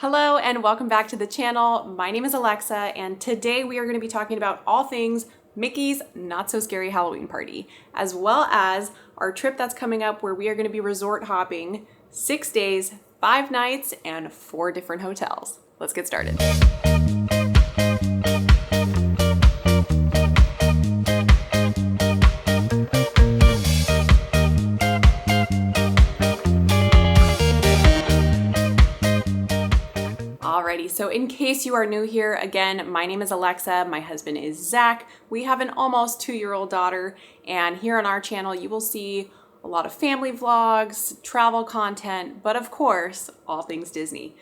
Hello and welcome back to the channel. My name is Alexa and today we are going to be talking about all things Mickey's Not So Scary Halloween Party, as well as our trip that's coming up where we are going to be resort hopping 6 days, 5 nights, and 4 different hotels. Let's get started. Alrighty, so in case you are new here, again, my name is Alexa, my husband is Zach. We have an almost 2-year-old daughter, and here on our channel you will see a lot of family vlogs, travel content, but of course, all things Disney.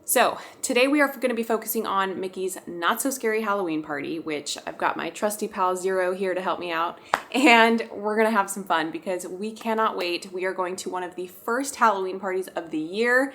So today we are going to be focusing on Mickey's Not So Scary Halloween Party, which I've got my trusty pal Zero here to help me out, and we're going to have some fun because we cannot wait. We are going to one of the first Halloween parties of the year,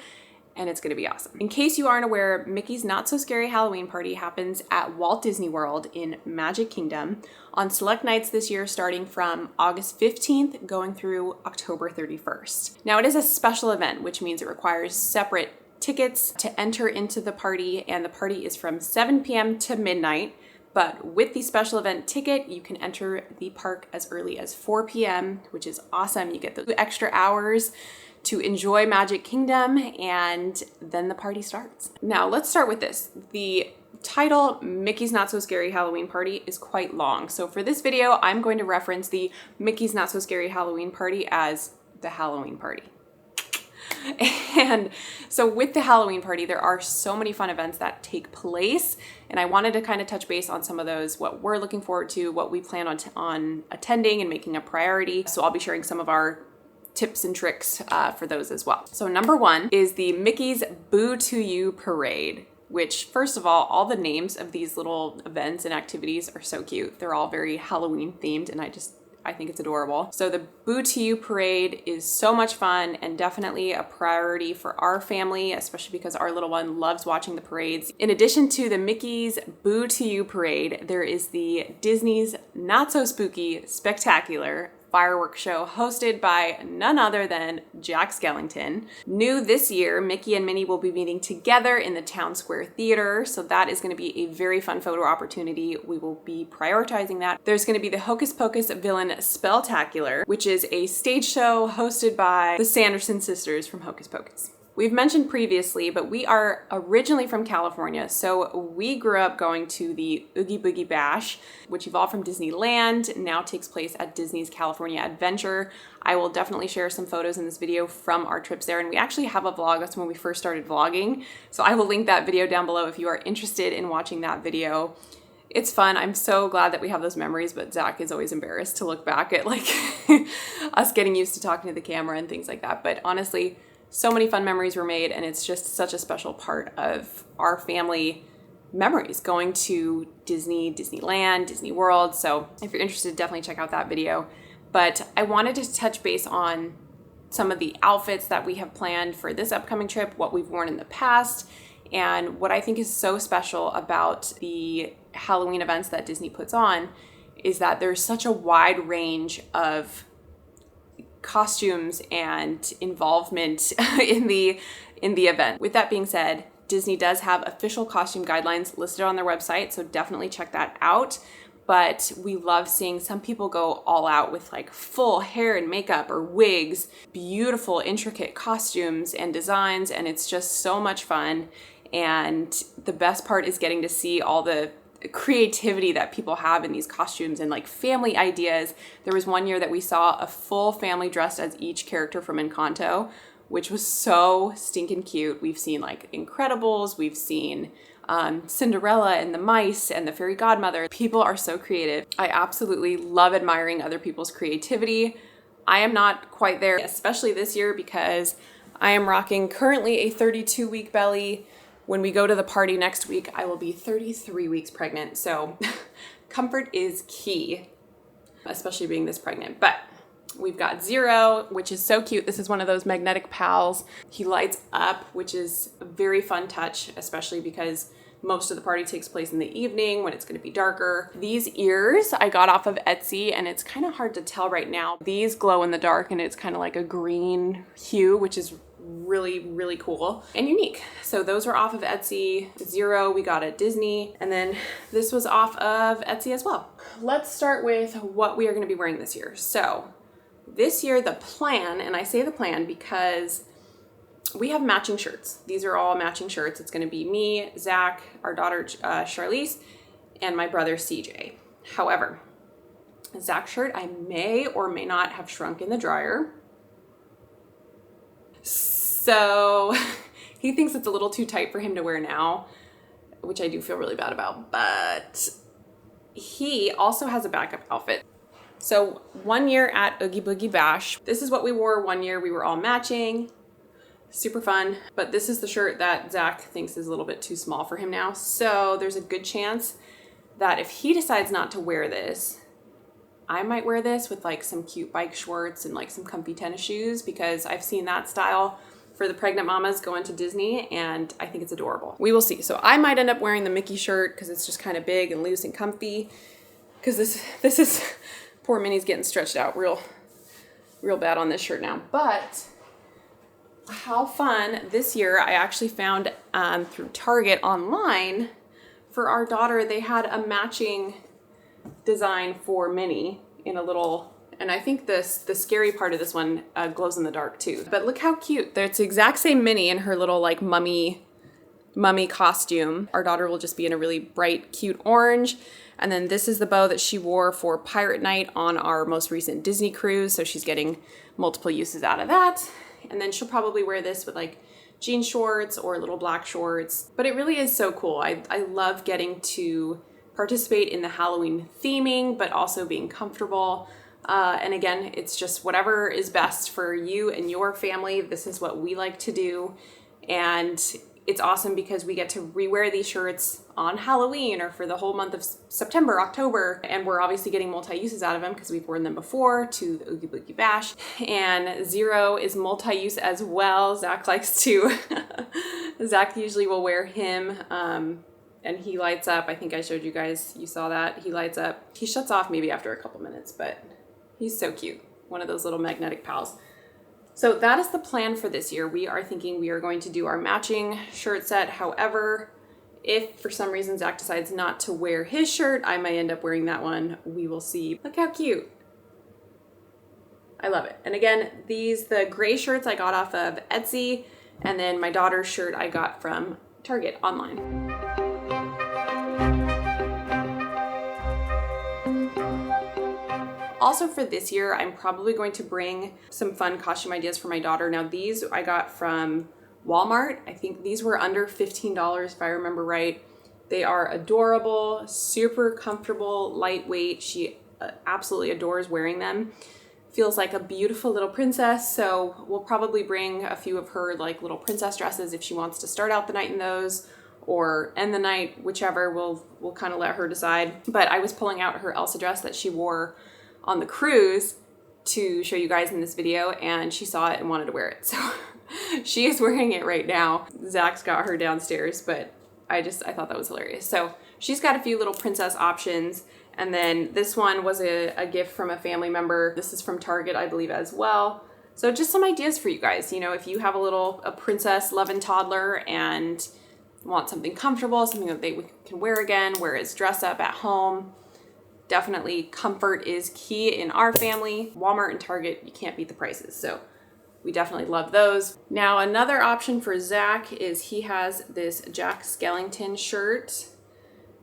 and it's going to be awesome. In case you aren't aware, Mickey's Not So Scary Halloween Party happens at Walt Disney World in Magic Kingdom on select nights this year, starting from August 15th going through October 31st. Now, it is a special event, which means it requires separate tickets to enter into the party, and the party is from 7 p.m. to midnight. But with the special event ticket, you can enter the park as early as 4 p.m., which is awesome. You get those extra hours to enjoy Magic Kingdom, and then the party starts. Now, let's start with this. The title, Mickey's Not So Scary Halloween Party, is quite long. So for this video, I'm going to reference the Mickey's Not So Scary Halloween Party as the Halloween Party. And so with the Halloween party, there are so many fun events that take place, and I wanted to kind of touch base on some of those, what we're looking forward to, what we plan on attending and making a priority. So I'll be sharing some of our tips and tricks for those as well. So number one is the Mickey's Boo to You Parade, which, first of all the names of these little events and activities are so cute. They're all very Halloween themed, and I think it's adorable. So the Boo to You Parade is so much fun and definitely a priority for our family, especially because our little one loves watching the parades. In addition to the Mickey's Boo to You Parade, there is the Disney's Not So Spooky Spectacular fireworks show hosted by none other than Jack Skellington. New this year, Mickey and Minnie will be meeting together in the Town Square Theater, so that is going to be a very fun photo opportunity. We will be prioritizing that. There's going to be the Hocus Pocus Villain Spelltacular, which is a stage show hosted by the Sanderson sisters from Hocus Pocus. We've mentioned previously, but we are originally from California, so we grew up going to the Oogie Boogie Bash, which evolved from Disneyland, now takes place at Disney's California Adventure. I will definitely share some photos in this video from our trips there, and we actually have a vlog. That's when we first started vlogging, so I will link that video down below if you are interested in watching that video. It's fun. I'm so glad that we have those memories, but Zach is always embarrassed to look back at like us getting used to talking to the camera and things like that. But honestly, so many fun memories were made, and it's just such a special part of our family memories going to Disney, Disneyland, Disney World. So if you're interested, definitely check out that video. But I wanted to touch base on some of the outfits that we have planned for this upcoming trip, what we've worn in the past, and what I think is so special about the Halloween events that Disney puts on is that there's such a wide range of costumes and involvement in the event. With that being said, Disney does have official costume guidelines listed on their website, so definitely check that out. But we love seeing some people go all out with like full hair and makeup or wigs, beautiful intricate costumes and designs, and it's just so much fun. And the best part is getting to see all the creativity that people have in these costumes and like family ideas. There was one year that we saw a full family dressed as each character from Encanto, which was so stinking cute. We've seen like Incredibles, we've seen Cinderella and the mice and the fairy godmother. People are so creative. I absolutely love admiring other people's creativity. I am not quite there, especially this year, because I am rocking currently a 32-week belly. When we go to the party next week, I will be 33 weeks pregnant. So comfort is key, especially being this pregnant. But we've got Zero, which is so cute. This is one of those magnetic pals. He lights up, which is a very fun touch, especially because most of the party takes place in the evening when it's going to be darker. These ears I got off of Etsy, and it's kind of hard to tell right now. These glow in the dark, and it's kind of like a green hue, which is really, really cool and unique. So those were off of Etsy. Zero we got at Disney, and then this was off of Etsy as well. Let's start with what we are going to be wearing this year. So this year, the plan, and I say the plan because we have matching shirts. These are all matching shirts. It's going to be me, Zach, our daughter Charlize, and my brother CJ. However, Zach's shirt I may or may not have shrunk in the dryer. So he thinks it's a little too tight for him to wear now, which I do feel really bad about, but he also has a backup outfit. So one year at Oogie Boogie Bash, this is what we wore one year. We were all matching, super fun, but this is the shirt that Zach thinks is a little bit too small for him now. So there's a good chance that if he decides not to wear this, I might wear this with like some cute bike shorts and like some comfy tennis shoes, because I've seen that style for the pregnant mamas going to Disney and I think it's adorable. We will see. So I might end up wearing the Mickey shirt because it's just kind of big and loose and comfy, because this is poor Minnie's getting stretched out real bad on this shirt now. But how fun, this year I actually found through Target online for our daughter, they had a matching design for Minnie in a little, and I think the scary part of this one glows in the dark too. But look how cute. It's the exact same Minnie in her little like mummy costume. Our daughter will just be in a really bright, cute orange. And then this is the bow that she wore for Pirate Night on our most recent Disney cruise. So she's getting multiple uses out of that. And then she'll probably wear this with like jean shorts or little black shorts. But it really is so cool. I love getting to participate in the Halloween theming, but also being comfortable. And again, it's just whatever is best for you and your family. This is what we like to do. And it's awesome because we get to rewear these shirts on Halloween or for the whole month of September, October. And we're obviously getting multi-uses out of them because we've worn them before to the Oogie Boogie Bash. And Zero is multi-use as well. Zach likes to, Zach usually will wear him. And he lights up. I think I showed you guys, you saw that. He lights up. He shuts off maybe after a couple minutes, but he's so cute. One of those little magnetic pals. So that is the plan for this year. We are thinking we are going to do our matching shirt set. However, if for some reason Zach decides not to wear his shirt, I might end up wearing that one. We will see. Look how cute. I love it. And again, the gray shirts I got off of Etsy, and then my daughter's shirt I got from Target online. Also for this year, I'm probably going to bring some fun costume ideas for my daughter. Now these I got from Walmart. I think these were under $15 if I remember right. They are adorable, super comfortable, lightweight. She absolutely adores wearing them. Feels like a beautiful little princess. So we'll probably bring a few of her like little princess dresses if she wants to start out the night in those or end the night, whichever. We'll kind of let her decide. But I was pulling out her Elsa dress that she wore on the cruise to show you guys in this video, and she saw it and wanted to wear it. So she is wearing it right now. Zach's got her downstairs, but I thought that was hilarious. So she's got a few little princess options. And then this one was a gift from a family member. This is from Target, I believe, as well. So just some ideas for you guys. You know, if you have a princess loving toddler and want something comfortable, something that they can wear again, wear as dress up at home. Definitely comfort is key in our family. Walmart and Target, you can't beat the prices. So we definitely love those. Now another option for Zach is he has this Jack Skellington shirt,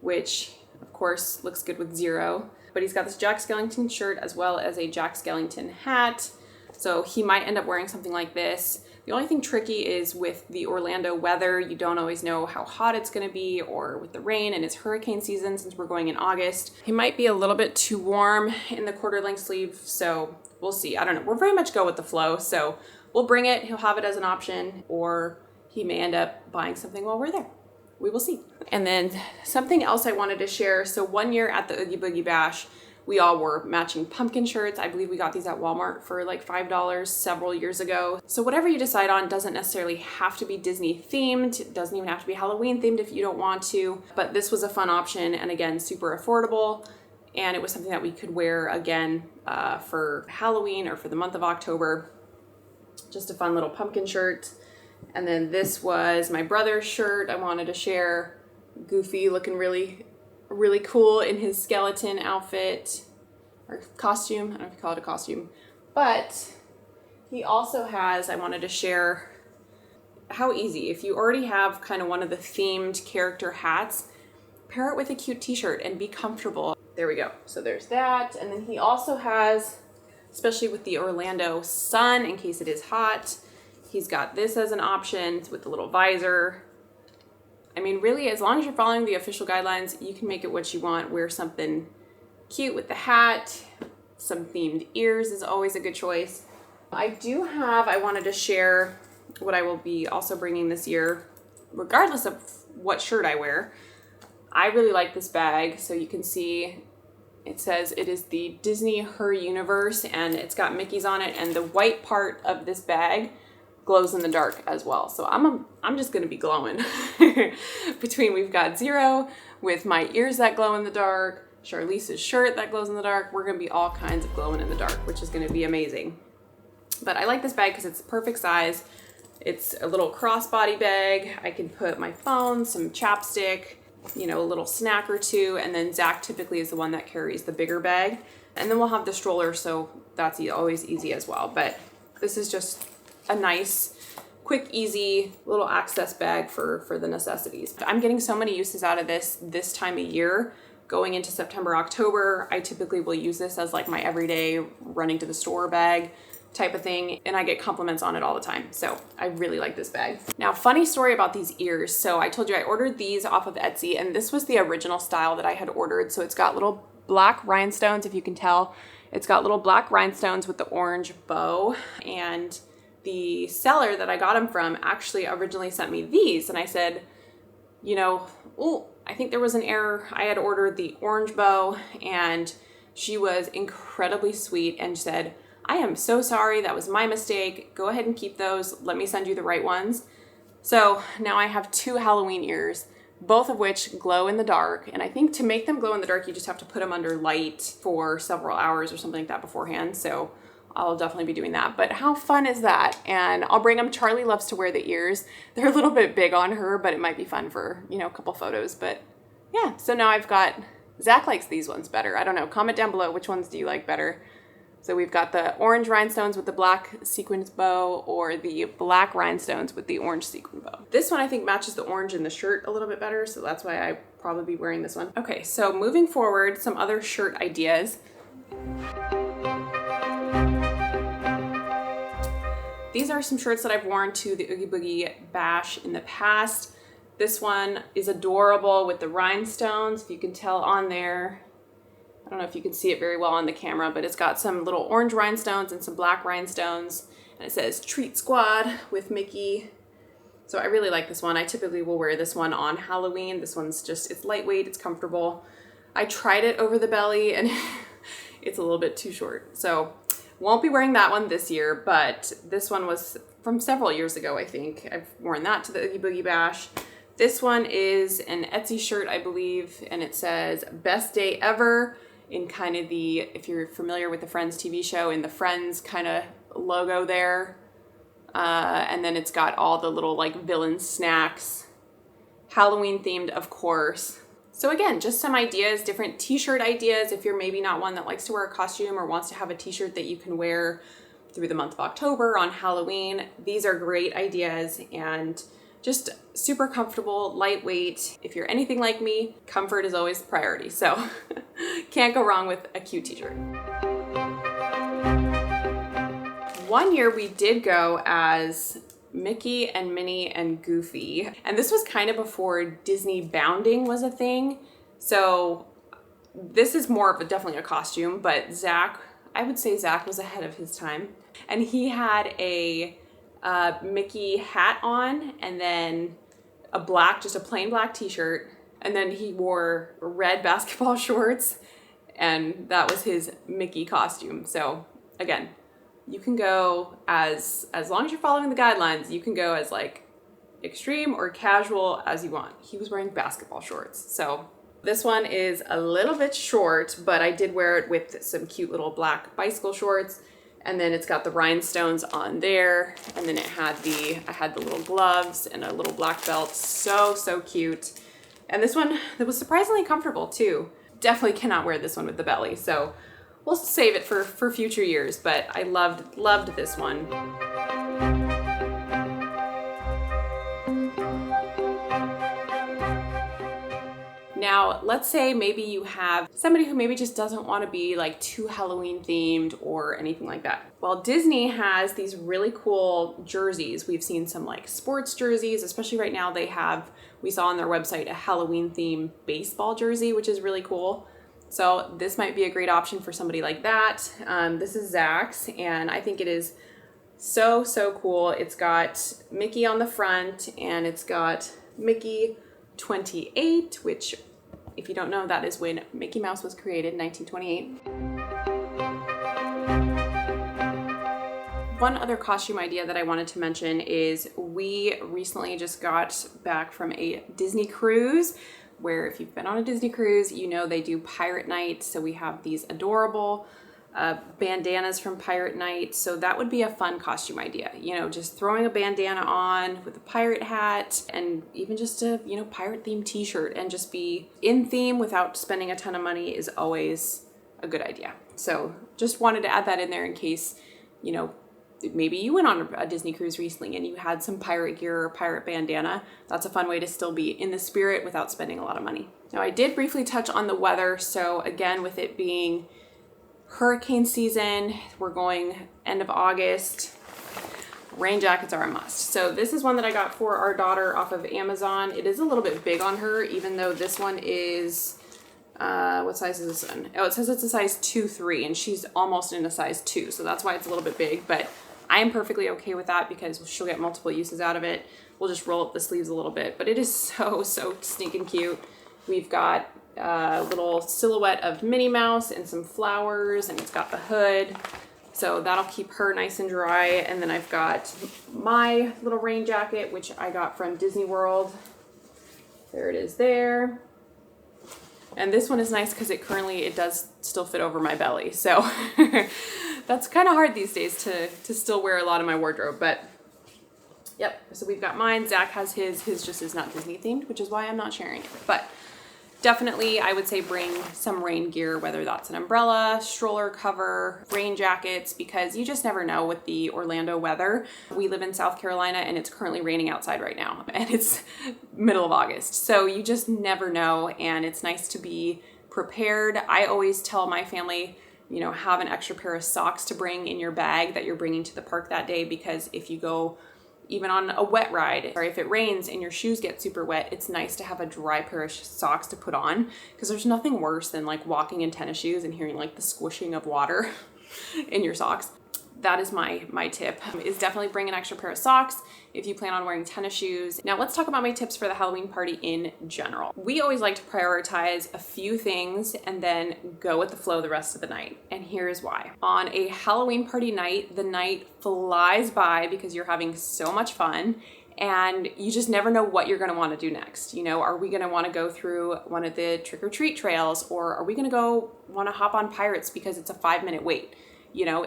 which of course looks good with Zero, but he's got this Jack Skellington shirt as well as a Jack Skellington hat. So he might end up wearing something like this. The only thing tricky is with the Orlando weather, you don't always know how hot it's gonna be, or with the rain, and it's hurricane season since we're going in August. He might be a little bit too warm in the quarter length sleeve, so we'll see. I don't know, we're very much go with the flow, so we'll bring it, he'll have it as an option, or he may end up buying something while we're there. We will see. And then something else I wanted to share. So one year at the Oogie Boogie Bash, we all wore matching pumpkin shirts. I believe we got these at Walmart for like $5 several years ago. So whatever you decide on doesn't necessarily have to be Disney themed. It doesn't even have to be Halloween themed if you don't want to. But this was a fun option, and again, super affordable. And it was something that we could wear again for Halloween or for the month of October. Just a fun little pumpkin shirt. And then this was my brother's shirt I wanted to share. Goofy looking really, really cool in his skeleton outfit or costume. I don't know if you call it a costume, but he also has, I wanted to share how easy, if you already have kind of one of the themed character hats, pair it with a cute t-shirt and be comfortable. There we go. So there's that. And then he also has, especially with the Orlando sun, in case it is hot, he's got this as an option with the little visor. I mean, really, as long as you're following the official guidelines, you can make it what you want. Wear something cute with the hat. Some themed ears is always a good choice. I wanted to share what I will be also bringing this year, regardless of what shirt I wear. I really like this bag. So you can see it says it is the Disney Her Universe, and it's got Mickey's on it, and the white part of this bag glows in the dark as well. So I'm just gonna be glowing. We've got Zero with my ears that glow in the dark, Charlize's shirt that glows in the dark. We're gonna be all kinds of glowing in the dark, which is gonna be amazing. But I like this bag because it's the perfect size. It's a little crossbody bag. I can put my phone, some chapstick, you know, a little snack or two, and then Zach typically is the one that carries the bigger bag. And then we'll have the stroller, so that's always easy as well. But this is just a nice, quick, easy little access bag for the necessities. I'm getting so many uses out of this time of year. Going into September, October, I typically will use this as like my everyday running to the store bag type of thing, and I get compliments on it all the time. So I really like this bag. Now, funny story about these ears. So I told you I ordered these off of Etsy, and this was the original style that I had ordered. So it's got little black rhinestones, if you can tell. It's got little black rhinestones with the orange bow, and the seller that I got them from actually originally sent me these, and I said, you know, oh, I think there was an error. I had ordered the orange bow, and she was incredibly sweet and said, I am so sorry, that was my mistake. Go ahead and keep those. Let me send you the right ones. So now I have 2 Halloween ears, both of which glow in the dark. And I think to make them glow in the dark, you just have to put them under light for several hours or something like that beforehand. So I'll definitely be doing that. But how fun is that? And I'll bring them. Charlie loves to wear the ears. They're a little bit big on her, but it might be fun for, you know, a couple photos. But yeah, so now I've got, Zach likes these ones better. I don't know. Comment down below, which ones do you like better? So we've got the orange rhinestones with the black sequins bow, or the black rhinestones with the orange sequin bow. This one I think matches the orange in the shirt a little bit better, so that's why I probably be wearing this one. Okay, so moving forward, some other shirt ideas. These are some shirts that I've worn to the Oogie Boogie Bash in the past. This one is adorable with the rhinestones, if you can tell on there. I don't know if you can see it very well on the camera, but it's got some little orange rhinestones and some black rhinestones. And it says Treat Squad with Mickey. So I really like this one. I typically will wear this one on Halloween. This one's just, it's lightweight, it's comfortable. I tried it over the belly and it's a little bit too short. So won't be wearing that one this year, but this one was from several years ago, I think. I've worn that to the Oogie Boogie Bash. This one is an Etsy shirt, I believe, and it says Best Day Ever, in kind of the, if you're familiar with the Friends TV show, in the Friends kind of logo there. And then it's got all the little like villain snacks, Halloween themed, of course. So again, just some ideas, different t-shirt ideas. If you're maybe not one that likes to wear a costume or wants to have a t-shirt that you can wear through the month of October on Halloween, these are great ideas and just super comfortable, lightweight. If you're anything like me, comfort is always the priority. So can't go wrong with a cute t-shirt. One year we did go as Mickey and Minnie and Goofy, and this was kind of before Disney bounding was a thing. So this is more of definitely a costume, but Zach, I would say Zach was ahead of his time, and he had a Mickey hat on, and then just a plain black t-shirt, and then he wore red basketball shorts, and that was his Mickey costume. So again, you can go as long as you're following the guidelines, you can go as like extreme or casual as you want. He was wearing basketball shorts. So this one is a little bit short, but I did wear it with some cute little black bicycle shorts. And then it's got the rhinestones on there. And then I had the little gloves and a little black belt. So, so cute. And this one, that was surprisingly comfortable too. Definitely cannot wear this one with the belly. So we'll save it for future years, but I loved this one. Now, let's say maybe you have somebody who maybe just doesn't want to be like too Halloween themed or anything like that. Well, Disney has these really cool jerseys. We've seen some like sports jerseys, especially right now we saw on their website a Halloween themed baseball jersey, which is really cool. So this might be a great option for somebody like that. This is Zach's, and I think it is so, so cool. It's got Mickey on the front, and it's got Mickey 28, which, if you don't know, that is when Mickey Mouse was created, 1928. One other costume idea that I wanted to mention is we recently just got back from a Disney cruise, where if you've been on a Disney cruise, you know they do Pirate Night. So we have these adorable bandanas from Pirate Night. So that would be a fun costume idea. You know, just throwing a bandana on with a pirate hat and even just a, you know, pirate themed t-shirt and just be in theme without spending a ton of money is always a good idea. So just wanted to add that in there in case, you know, maybe you went on a Disney cruise recently and you had some pirate gear or pirate bandana. That's a fun way to still be in the spirit without spending a lot of money. Now, I did briefly touch on the weather. So again, with it being hurricane season, we're going end of August, rain jackets are a must. So this is one that I got for our daughter off of Amazon. It is a little bit big on her, even though this one is, what size is this one? Oh, it says it's a size 2-3, and she's almost in a size 2. So that's why it's a little bit big, but I am perfectly okay with that because she'll get multiple uses out of it. We'll just roll up the sleeves a little bit, but it is so, so stinking cute. We've got a little silhouette of Minnie Mouse and some flowers, and it's got the hood. So that'll keep her nice and dry. And then I've got my little rain jacket, which I got from Disney World. There it is there. And this one is nice because it does still fit over my belly. So that's kind of hard these days to still wear a lot of my wardrobe, but yep. So we've got mine. Zach has his just is not Disney themed, which is why I'm not sharing it. But definitely, I would say bring some rain gear, whether that's an umbrella, stroller cover, rain jackets, because you just never know with the Orlando weather. We live in South Carolina and it's currently raining outside right now and it's middle of August. So you just never know, and it's nice to be prepared. I always tell my family, you know, have an extra pair of socks to bring in your bag that you're bringing to the park that day, because if you go even on a wet ride, or if it rains and your shoes get super wet, it's nice to have a dry pair of socks to put on, because there's nothing worse than like walking in tennis shoes and hearing like the squishing of water in your socks. That is my tip, is definitely bring an extra pair of socks if you plan on wearing tennis shoes. Now let's talk about my tips for the Halloween party in general. We always like to prioritize a few things and then go with the flow the rest of the night. And here's why. On a Halloween party night, the night flies by because you're having so much fun and you just never know what you're going to want to do next. You know, are we going to want to go through one of the trick-or-treat trails, or are we going to go want to hop on Pirates because it's a 5-minute wait? You know,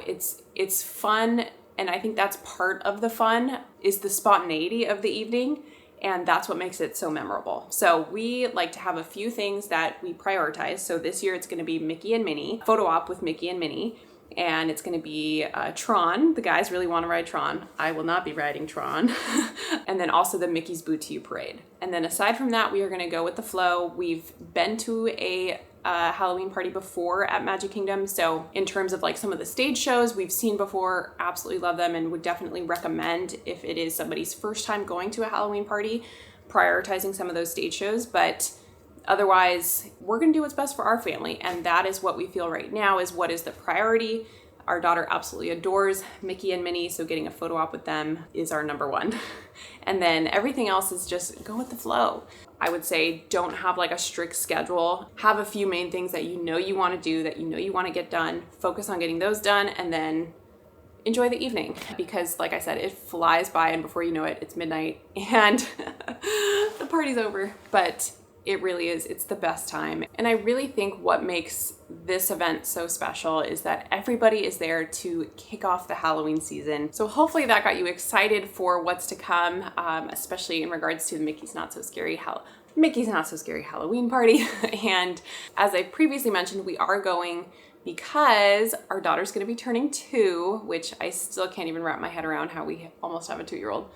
it's fun, and I think that's part of the fun, is the spontaneity of the evening, and that's what makes it so memorable. So we like to have a few things that we prioritize. So this year it's going to be Mickey and Minnie, photo op with Mickey and Minnie, and it's going to be Tron. The guys really want to ride Tron. I will not be riding Tron. And then also the Mickey's Boo to You parade. And then aside from that, we are going to go with the flow. We've been to a Halloween party before at Magic Kingdom, so in terms of like some of the stage shows we've seen before, absolutely love them, and would definitely recommend, if it is somebody's first time going to a Halloween party, prioritizing some of those stage shows. But otherwise, we're gonna do what's best for our family, and that is what we feel right now is what is the priority. Our daughter absolutely adores Mickey and Minnie, so getting a photo op with them is our number one. And then everything else is just go with the flow. I would say don't have like a strict schedule. Have a few main things that you know you want to do, that you know you want to get done. Focus on getting those done, and then enjoy the evening, because like I said, it flies by, and before you know it, it's midnight and the party's over. But It really is. It's the best time. And I really think what makes this event so special is that everybody is there to kick off the Halloween season. So hopefully that got you excited for what's to come, especially in regards to the Mickey's Not So Scary Halloween party. And as I previously mentioned, we are going because our daughter's going to be turning 2, which I still can't even wrap my head around how we almost have a 2-year-old.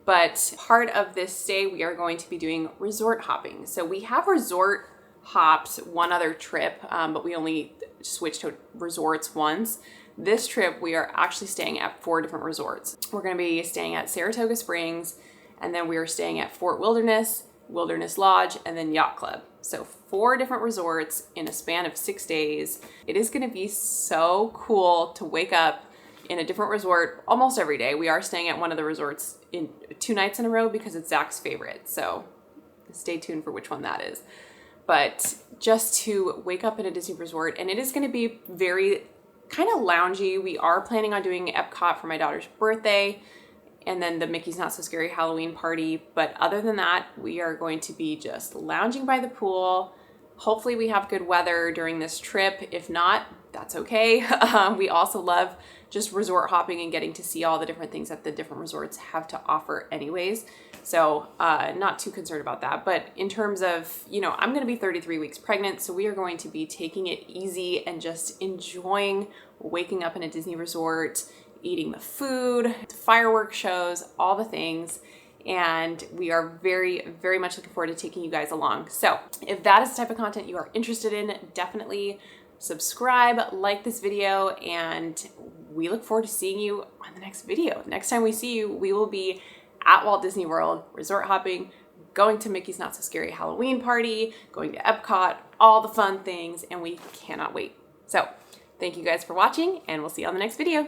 But part of this day, we are going to be doing resort hopping. So we have resort hopped one other trip, but we only switched to resorts once. This trip, we are actually staying at 4 different resorts. We're going to be staying at Saratoga Springs, and then we are staying at Fort Wilderness, Wilderness Lodge, and then Yacht Club. So 4 different resorts in a span of 6 days. It is going to be so cool to wake up in a different resort almost every day. We are staying at one of the resorts in 2 nights in a row because it's Zach's favorite. So stay tuned for which one that is. But just to wake up in a Disney resort, and it is going to be very kind of loungy. We are planning on doing Epcot for my daughter's birthday, and then the Mickey's Not So Scary Halloween party. But other than that, we are going to be just lounging by the pool. Hopefully we have good weather during this trip. If not, that's okay. We also love just resort hopping and getting to see all the different things that the different resorts have to offer anyways. So not too concerned about that. But in terms of, I'm going to be 33 weeks pregnant, so we are going to be taking it easy and just enjoying waking up in a Disney resort, eating the food, fireworks shows, all the things. And we are very, very much looking forward to taking you guys along. So if that is the type of content you are interested in, definitely subscribe, like this video, and we look forward to seeing you on the next video. Next time we see you, we will be at Walt Disney World, resort hopping, going to Mickey's Not So Scary Halloween party, going to Epcot, all the fun things, and we cannot wait. So thank you guys for watching, and we'll see you on the next video.